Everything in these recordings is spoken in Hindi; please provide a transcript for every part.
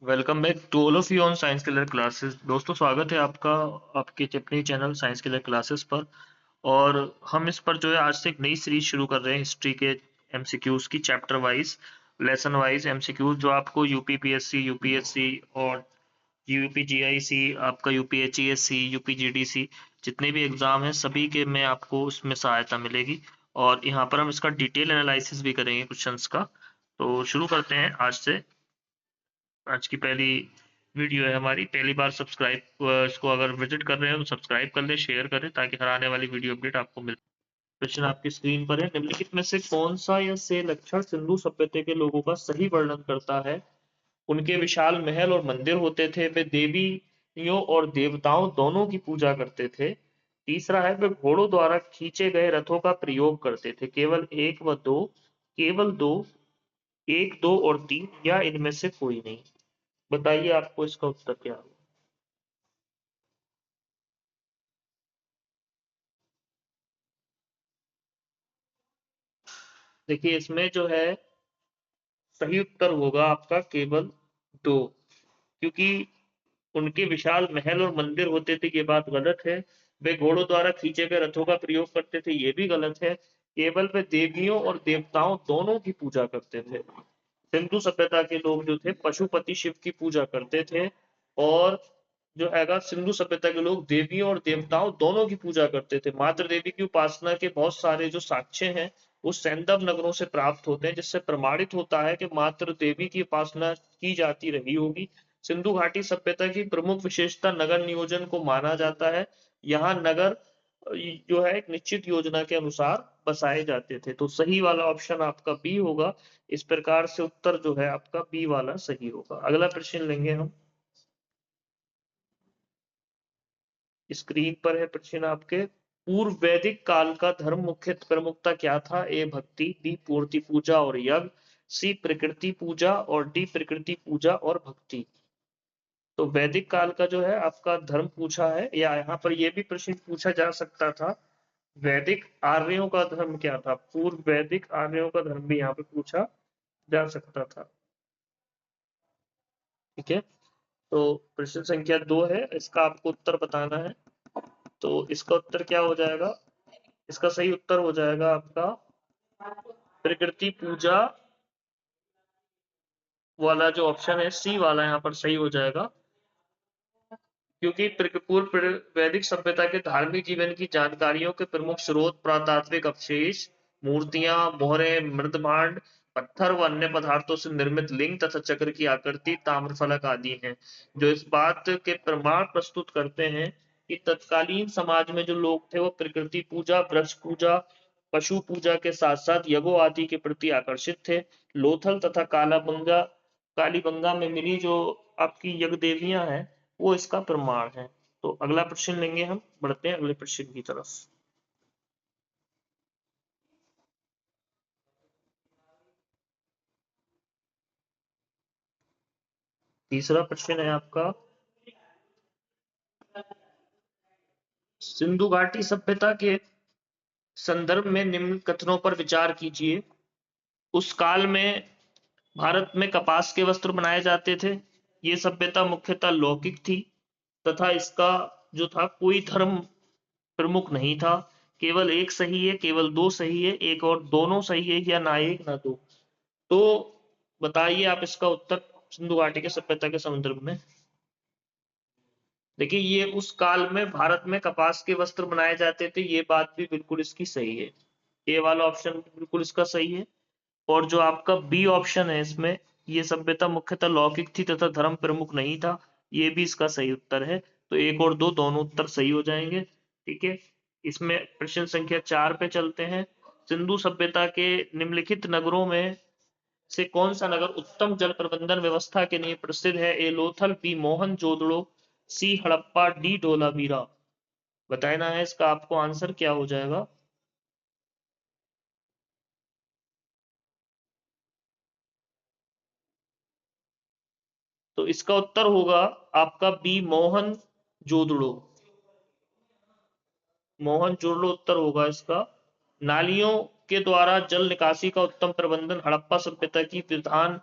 Welcome back to all of you on science killer classes. दोस्तों, स्वागत है आपका आपके अपने चैनल साइंस किलर क्लासेस पर। और हम इस पर जो है आज से एक नई सीरीज शुरू कर रहे हैं हिस्ट्री के एमसीक्यूज की, chapter wise lesson wise MCQs जो आपको यूपीपीएससी, यूपीएससी और यूपीजीआईसी, आपका यूपीएचईएससी, यूपीजीडीसी जितने भी एग्जाम हैं सभी के में आपको उसमें सहायता मिलेगी। और यहाँ पर हम इसका डिटेल एनालिसिस भी करेंगे क्वेश्चंस का। तो शुरू करते हैं आज से। आज की पहली वीडियो है हमारी। पहली बार सब्सक्राइब इसको अगर विजिट कर रहे हैं तो सब्सक्राइब कर लें, शेयर करें ताकि हर आने वाली वीडियो अपडेट आपको मिले। क्वेश्चन आपकी स्क्रीन पर है। निम्नलिखित में से कौन सा या से लक्षण सिंधु सभ्यता के लोगों का सही वर्णन करता है? उनके विशाल महल और मंदिर होते थे। वे देवियों और देवताओं दोनों की पूजा करते थे। तीसरा है, वे घोड़ों द्वारा खींचे गए रथों का प्रयोग करते थे। केवल एक व दो, केवल दो, एक, दो और तीन, या इनमें से कोई नहीं। बताइए आपको इसका उत्तर क्या होगा। देखिए, इसमें जो है सही उत्तर होगा आपका केवल दो, क्योंकि उनके विशाल महल और मंदिर होते थे, ये बात गलत है। वे घोड़ों द्वारा खींचे गए रथों का प्रयोग करते थे, ये भी गलत है। केवल वे देवियों और देवताओं दोनों की पूजा करते थे। सिंधु सभ्यता के लोग जो थे पशुपति शिव की पूजा करते थे। और जो हैगा सिंधु सभ्यता के लोग देवियों और देवताओं दोनों की पूजा करते थे। मात्र देवी की उपासना के बहुत सारे जो साक्ष्य हैं वो सैंधव नगरों से प्राप्त होते हैं, जिससे प्रमाणित होता है कि मात्र देवी की उपासना की जाती रही होगी। सिंधु घाटी सभ्यता की प्रमुख विशेषता नगर नियोजन को माना जाता है। यहाँ नगर जो है एक निश्चित योजना के अनुसार बसाए जाते थे। तो सही वाला ऑप्शन आपका बी होगा। इस प्रकार से उत्तर जो है आपका बी वाला सही होगा। अगला प्रश्न लेंगे हम। स्क्रीन पर है प्रश्न आपके। पूर्व वैदिक काल का धर्म मुख्य प्रमुखता क्या था? ए भक्ति, बी मूर्ति पूजा और यज्ञ, सी प्रकृति पूजा और डी प्रकृति पूजा और भक्ति। तो वैदिक काल का जो है आपका धर्म पूछा है, या यहाँ पर यह भी प्रश्न पूछा जा सकता था वैदिक आर्यों का धर्म क्या था? पूर्व वैदिक आर्यों का धर्म भी यहाँ पे पूछा जा सकता था। ठीक है, तो प्रश्न संख्या 2 है, इसका आपको उत्तर बताना है। तो इसका उत्तर क्या हो जाएगा? इसका सही उत्तर हो जाएगा आपका प्रकृति पूजा वाला जो ऑप्शन है, सी वाला यहाँ पर सही हो जाएगा। क्योंकि पूर्व वैदिक सभ्यता के धार्मिक जीवन की जानकारियों के प्रमुख स्रोत पुरातात्विक अवशेष, मूर्तियां, मोहरें, मृदभांड, पत्थर व अन्य पदार्थों से निर्मित लिंग तथा चक्र की आकृति, ताम्रफलक आदि हैं, जो इस बात के प्रमाण प्रस्तुत करते हैं कि तत्कालीन समाज में जो लोग थे वो प्रकृति पूजा, वृक्ष पूजा, पशु पूजा के साथ साथ यज्ञों आदि के प्रति आकर्षित थे। लोथल तथा कालीबंगा में मिली जो आपकी यज्ञ देवियां हैं वो इसका प्रमाण है। तो अगला प्रश्न लेंगे हम, बढ़ते हैं अगले प्रश्न की तरफ। तीसरा प्रश्न है आपका, सिंधु घाटी सभ्यता के संदर्भ में निम्न कथनों पर विचार कीजिए। उस काल में भारत में कपास के वस्त्र बनाए जाते थे। ये सभ्यता मुख्यतः लौकिक थी तथा इसका जो था कोई धर्म प्रमुख नहीं था। केवल एक सही है, केवल दो सही है, एक और दोनों सही है, या ना एक ना दो। तो बताइए आप इसका उत्तर सिंधु घाटी के सभ्यता के संदर्भ में। देखिए, ये उस काल में भारत में कपास के वस्त्र बनाए जाते थे, ये बात भी बिल्कुल इसकी सही है। ये वाला ऑप्शन बिल्कुल इसका सही है। और जो आपका बी ऑप्शन है इसमें, ये सभ्यता मुख्यतः लौकिक थी तथा धर्म प्रमुख नहीं था, ये भी इसका सही उत्तर है। तो एक और दो दोनों उत्तर सही हो जाएंगे। ठीक है, इसमें प्रश्न संख्या 4 पे चलते हैं। सिंधु सभ्यता के निम्नलिखित नगरों में से कौन सा नगर उत्तम जल प्रबंधन व्यवस्था के लिए प्रसिद्ध है? ए लोथल, बी मोहन जोदड़ो, सी हड़प्पा, डी धोलावीरा। बताना है इसका आपको आंसर क्या हो जाएगा। तो इसका उत्तर होगा आपका बी मोहन जोदड़ो। मोहन जोदड़ो उत्तर होगा इसका। नालियों के द्वारा जल निकासी का उत्तम प्रबंधन हड़प्पा सभ्यता की प्रधान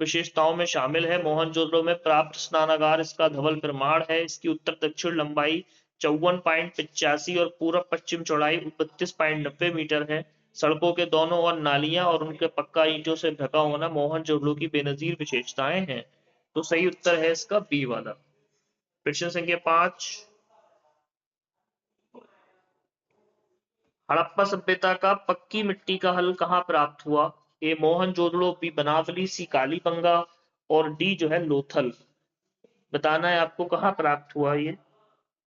विशेषताओं में शामिल है। मोहनजोदड़ो में प्राप्त स्नानागार इसका धवल निर्माण है। इसकी उत्तर दक्षिण लंबाई 54.85 और पूर्व पश्चिम चौड़ाई 32.90 मीटर है। सड़कों के दोनों ओर नालियां और उनके पक्का ईंटों से ढका होना मोहनजोदड़ो की बेनजीर विशेषताएं हैं। तो सही उत्तर है इसका बी वाला। प्रश्न संख्या 5, हड़प्पा सभ्यता का पक्की मिट्टी का हल कहाँ प्राप्त हुआ? ए मोहनजोदड़ो, बी बनावली, सी कालीबंगा और डी जो है लोथल। बताना है आपको कहाँ प्राप्त हुआ ये।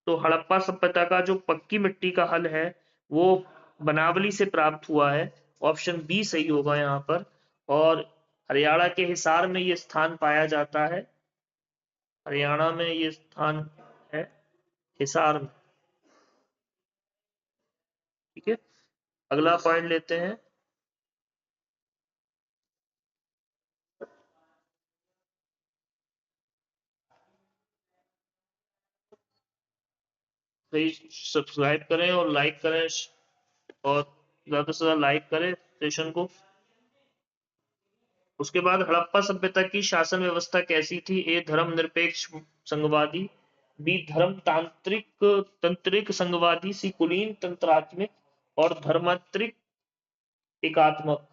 तो हड़प्पा सभ्यता का जो पक्की मिट्टी का हल है वो बनावली से प्राप्त हुआ है। ऑप्शन बी सही होगा यहाँ पर। और हरियाणा के हिसार में ये स्थान पाया जाता है। हरियाणा में ये स्थान है, हिसार में। ठीक है, अगला पॉइंट लेते हैं। प्लीज सब्सक्राइब करें और लाइक करें, और ज्यादा से ज्यादा लाइक करें सेशन को। उसके बाद हड़प्पा सभ्यता की शासन व्यवस्था कैसी थी? ए धर्मनिरपेक्ष संघवादी, बी धर्म तांत्रिक तंत्रिक संघवादी, सी कुलीन तंत्रात्मक और धर्मांतरिक एकात्मक।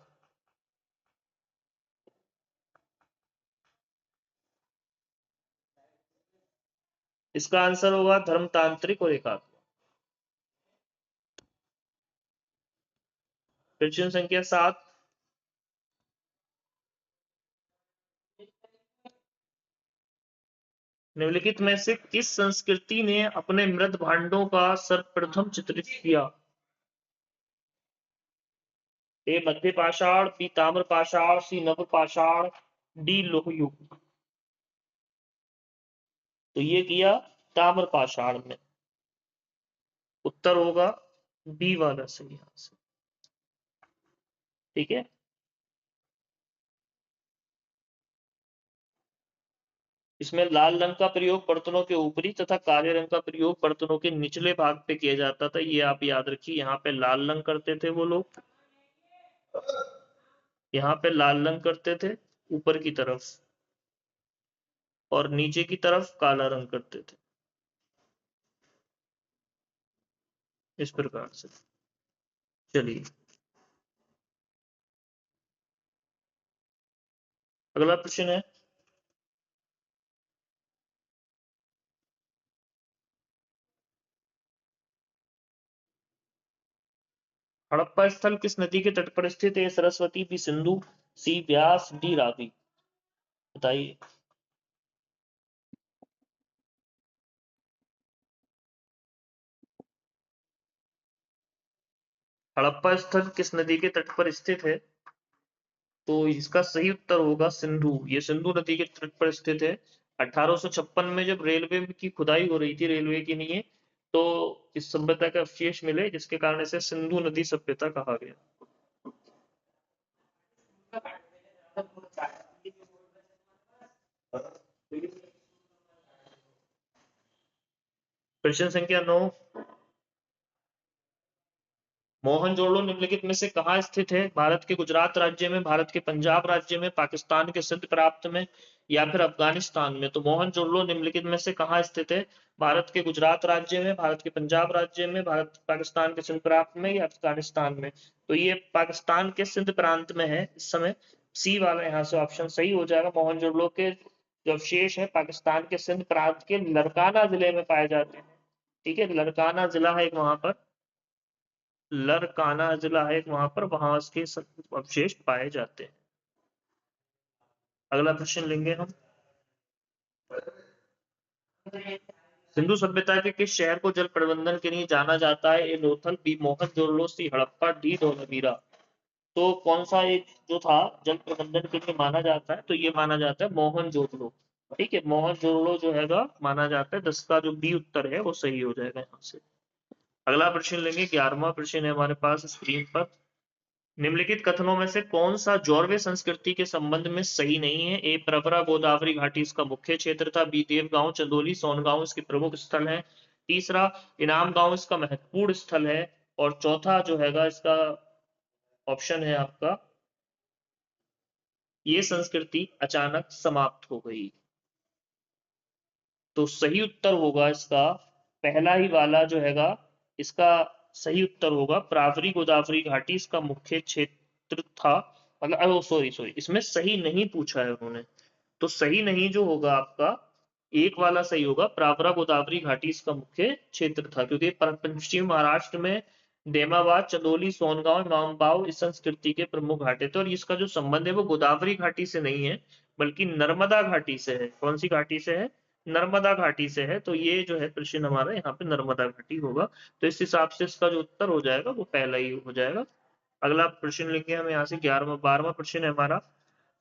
इसका आंसर होगा धर्मतांत्रिक और एकात्मक। प्रश्न संख्या 7, निम्नलिखित में से किस संस्कृति ने अपने मृत भांडों का सर्वप्रथम चित्रित किया? ए मध्य पाषाण, बी ताम्र पाषाण, सी नव पाषाण, डी लोह युग। तो ये किया ताम्र पाषाण में। उत्तर होगा बी वाला सही आंसर। ठीक है, इसमें लाल रंग का प्रयोग बर्तनों के ऊपरी तथा काले रंग का प्रयोग बर्तनों के निचले भाग पे किया जाता था। ये आप याद रखिए, यहाँ पे लाल रंग करते थे वो लोग, यहाँ पे लाल रंग करते थे ऊपर की तरफ, और नीचे की तरफ काला रंग करते थे, इस प्रकार से। चलिए, अगला प्रश्न है, हड़प्पा स्थल किस नदी के तट पर स्थित है? सरस्वती, बी सिंधु, सी व्यास, डी रावी। बताइए। हड़प्पा स्थल किस नदी के तट पर स्थित है? तो इसका सही उत्तर होगा सिंधु। ये सिंधु नदी के तट पर स्थित है। 1856 में जब रेलवे की खुदाई हो रही थी, रेलवे की नहीं है, तो इस सभ्यता के अवशेष मिले, जिसके कारण इसे सिंधु नदी सभ्यता कहा गया। प्रश्न संख्या 9, मोहनजोदड़ो निम्नलिखित में से कहाँ स्थित है? भारत के गुजरात राज्य में, भारत के पंजाब राज्य में, पाकिस्तान के सिंध प्रांत में, या फिर अफगानिस्तान में। तो मोहनजोदड़ो निम्नलिखित में से कहाँ स्थित है? भारत के गुजरात राज्य में, भारत के पंजाब राज्य में, भारत पाकिस्तान के सिंध प्रांत में, या अफगानिस्तान में। तो ये पाकिस्तान के सिंध प्रांत में है इस समय। सी वाला यहाँ से ऑप्शन सही हो जाएगा। मोहनजोदड़ो के जो अवशेष है पाकिस्तान के सिंध प्रांत के लड़काना जिले में पाए जाते हैं। ठीक है, लड़काना जिला है एक वहां पर, लरकाना जिला है वहां पर, वहां उसके अवशेष पाए जाते हैं। अगला प्रश्न लेंगे हम, सिंधु सभ्यता के किस शहर को जल प्रबंधन के लिए जाना जाता है? ए लोथल, बी मोहनजोदड़ो, सी हड़प्पा, डी धोलावीरा। तो कौन सा एक जो था जल प्रबंधन के लिए माना जाता है? तो ये माना जाता है मोहनजोदड़ो। ठीक है, मोहनजोदड़ो जो हैगा माना जाता है। 10 का जो बी उत्तर है वो सही हो जाएगा यहाँ से। अगला प्रश्न लेंगे, 11वां प्रश्न है हमारे पास स्क्रीन पर। निम्नलिखित कथनों में से कौन सा जौरवे संस्कृति के संबंध में सही नहीं है? ए प्रवरा गोदावरी घाटी इसका मुख्य क्षेत्र था, बी देवगांव चंदोली सोनगांव इसके प्रमुख स्थल है, तीसरा इनाम गांव इसका महत्वपूर्ण स्थल है, और चौथा जो हैगा इसका ऑप्शन है आपका ये संस्कृति अचानक समाप्त हो गई। तो सही उत्तर होगा इसका पहला ही वाला जो हैगा, इसका सही उत्तर होगा प्रावरी गोदावरी घाटी इसका मुख्य क्षेत्र था। मतलब सॉरी सॉरी, इसमें सही नहीं पूछा है उन्होंने। तो सही नहीं जो होगा आपका, एक वाला सही होगा, प्रावरा गोदावरी घाटी इसका मुख्य क्षेत्र था, क्योंकि पश्चिम महाराष्ट्र में देमाबाद, चंदौली, सोनगांव, माउंटबाव इस संस्कृति के प्रमुख घाटे थे। और इसका जो संबंध है वो गोदावरी घाटी से नहीं है, बल्कि नर्मदा घाटी से है। कौन सी घाटी से है? नर्मदा घाटी से है। तो ये जो है प्रश्न हमारा यहाँ पे नर्मदा घाटी होगा। तो इस हिसाब से इसका जो उत्तर हो जाएगा वो पहला ही हो जाएगा। अगला प्रश्न लेंगे हम यहाँ से 11वां 12वां प्रश्न है हमारा।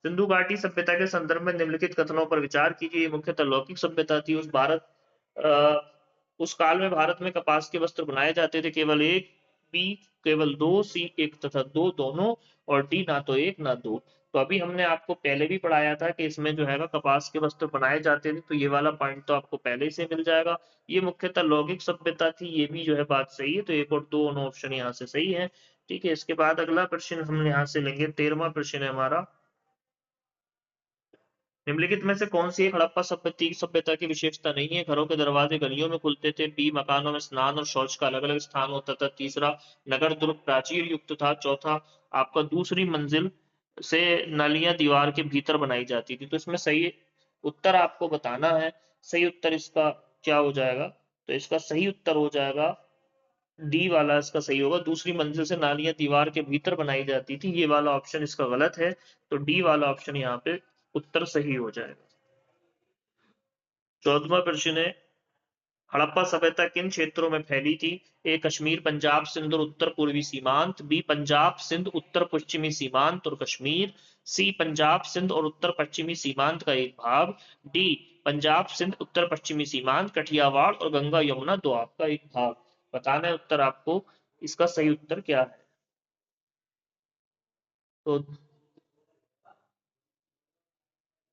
सिंधु घाटी सभ्यता के संदर्भ में निम्नलिखित कथनों पर विचार कीजिए। मुख्यतः लौकिक सभ्यता थी। उस काल में भारत में कपास के वस्त्र बनाए जाते थे। केवल एक, बी केवल दो, सी एक तथा दो दोनों, और डी ना तो एक ना दो। तो अभी हमने आपको पहले भी पढ़ाया था कि इसमें जो है कपास के वस्त्र बनाए जाते थे, तो ये वाला पॉइंट तो आपको पहले से मिल जाएगा। ये मुख्यतः लौकिक सभ्यता थी, ये भी जो है बात सही है। तो एक और दो ऑप्शन यहाँ से सही है। ठीक है, इसके बाद अगला प्रश्न हम यहाँ से लेंगे, 13वां प्रश्न है हमारा। निम्नलिखित में से कौन सी एक हड़प्पा सभ्यता की विशेषता नहीं है? घरों के दरवाजे गलियों में खुलते थे। बी मकानों में स्नान और शौच का अलग अलग स्थान होता था। तीसरा, नगर दुर्ग प्राचीर युक्त था। चौथा, आपका दूसरी मंजिल से नालियां दीवार के भीतर बनाई जाती थी। तो इसमें सही उत्तर आपको बताना है। सही उत्तर इसका क्या हो जाएगा? तो इसका सही उत्तर हो जाएगा डी वाला, इसका सही होगा। दूसरी मंजिल से नालियां दीवार के भीतर बनाई जाती थी, ये वाला ऑप्शन इसका गलत है। तो डी वाला ऑप्शन यहाँ पे उत्तर सही हो जाएगा। 14वां प्रश्न है, हड़प्पा सभ्यता किन क्षेत्रों में फैली थी? ए कश्मीर, पंजाब, सिंध और उत्तर पूर्वी सीमांत। बी पंजाब, सिंध, उत्तर पश्चिमी सीमांत और कश्मीर। सी पंजाब, सिंध और उत्तर पश्चिमी सीमांत का एक भाग। डी पंजाब, सिंध, उत्तर पश्चिमी सीमांत, कठियावाड़ और गंगा यमुना दोआब का एक भाग। बताना है उत्तर आपको, इसका सही उत्तर क्या है? तो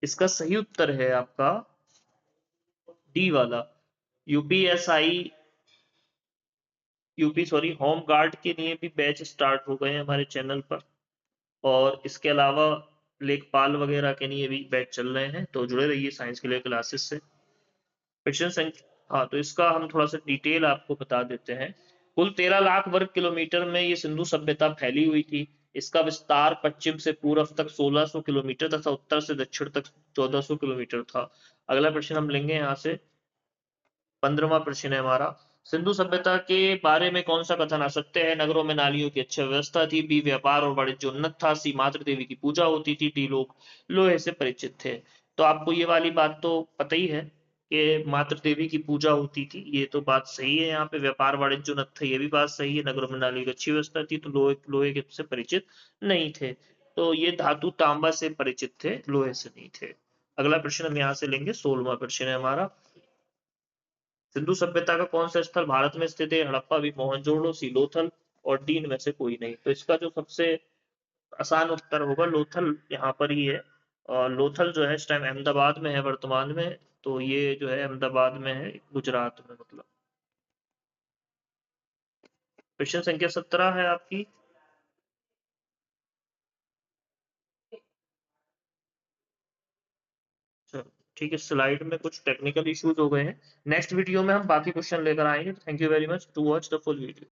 इसका सही उत्तर है आपका डी वाला। UPSI, UP sorry, home guard के लिए भी बैच स्टार्ट हो गए हैं हमारे चैनल पर। और इसके अलावा लेखपाल वगैरह के लिए भी बैच चल रहे हैं, तो जुड़े रहिए साइंस के लिए क्लासेस से। क्वेश्चन संख्या, हाँ तो इसका हम थोड़ा सा डिटेल आपको बता देते हैं। कुल 13 लाख वर्ग किलोमीटर में ये सिंधु सभ्यता फैली हुई थी। इसका विस्तार पश्चिम से पूर्व तक 1600 किलोमीटर तथा उत्तर से दक्षिण तक 1400 किलोमीटर था। अगला प्रश्न हम लेंगे यहाँ से, 15वां प्रश्न है हमारा। सिंधु सभ्यता के बारे में कौन सा कथन असत्य है? नगरों में नालियों की अच्छी व्यवस्था थी। बी व्यापार और वाणिज्य उन्नत था। सी मातृ देवी की पूजा होती थी। डी लोग लोहे से परिचित थे। तो आपको ये वाली बात तो पता ही है कि मातृ देवी की पूजा होती थी, ये तो बात सही है। यहाँ पे व्यापार वाणिज्य उन्नत था, ये भी बात सही है। नगरों में नालियों की अच्छी व्यवस्था थी, तो लोहे लोहे के से परिचित नहीं थे। तो ये धातु तांबा से परिचित थे, लोहे से नहीं थे। अगला प्रश्न हम यहाँ से लेंगे, 16वां प्रश्न है हमारा। सिंधु सभ्यता का कौन सा स्थल भारत में स्थित है? हड़प्पा, भी मोहनजोदड़ो, सी लोथल और डी में से कोई नहीं। तो इसका जो सबसे आसान उत्तर होगा लोथल, यहाँ पर ही है। और लोथल जो है इस टाइम अहमदाबाद में है वर्तमान में। तो ये जो है अहमदाबाद में है, गुजरात में मतलब। क्वेश्चन संख्या 17 है आपकी। चलो ठीक है, स्लाइड में कुछ टेक्निकल इश्यूज हो गए हैं। नेक्स्ट वीडियो में हम बाकी क्वेश्चन लेकर आएंगे। Thank you very much to watch the full video.